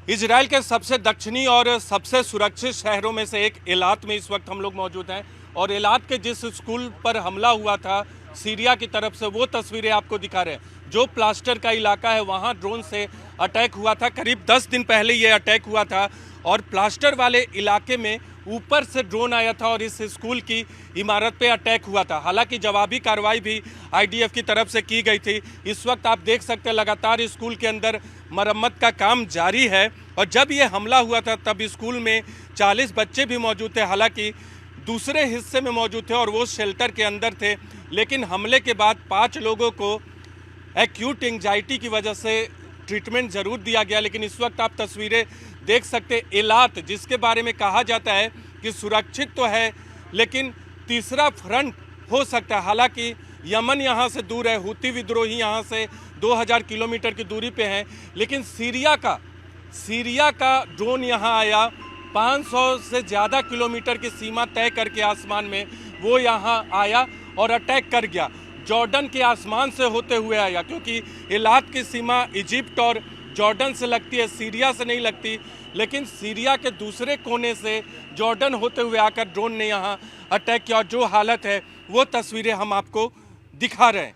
Israel के सबसे दक्षिणी और सबसे सुरक्षित शहरों में से एक एलात में इस वक्त हम लोग मौजूद हैं और एलात के जिस स्कूल पर हमला हुआ था सीरिया की तरफ से वो तस्वीरें आपको दिखा रहे हैं। जो प्लास्टर का इलाका है वहाँ ड्रोन से अटैक हुआ था। करीब 10 दिन पहले ये अटैक हुआ था और प्लास्टर वाले इलाके में ऊपर से ड्रोन आया था और इस स्कूल की इमारत पे अटैक हुआ था। हालांकि जवाबी कार्रवाई भी आईडीएफ की तरफ से की गई थी। इस वक्त आप देख सकते हैं लगातार स्कूल के अंदर मरम्मत का काम जारी है और जब ये हमला हुआ था तब स्कूल में 40 बच्चे भी मौजूद थे। हालांकि दूसरे हिस्से में मौजूद थे और वो शेल्टर के अंदर थे, लेकिन हमले के बाद 5 लोगों को एक्यूट एंजाइटी की वजह से ट्रीटमेंट ज़रूर दिया गया। लेकिन इस वक्त आप तस्वीरें देख सकते हैं एलात, जिसके बारे में कहा जाता है कि सुरक्षित तो है लेकिन तीसरा फ्रंट हो सकता है। हालांकि यमन यहाँ से दूर है, हुती विद्रोही यहाँ से 2000 किलोमीटर की दूरी पे हैं, लेकिन सीरिया का ड्रोन यहाँ आया 500 से ज़्यादा किलोमीटर की सीमा तय करके आसमान में वो यहाँ आया और अटैक कर गया। जॉर्डन के आसमान से होते हुए आया, क्योंकि एलात की सीमा इजिप्ट और जॉर्डन से लगती है, सीरिया से नहीं लगती। लेकिन सीरिया के दूसरे कोने से जॉर्डन होते हुए आकर ड्रोन ने यहाँ अटैक किया और जो हालत है वो तस्वीरें हम आपको दिखा रहे हैं।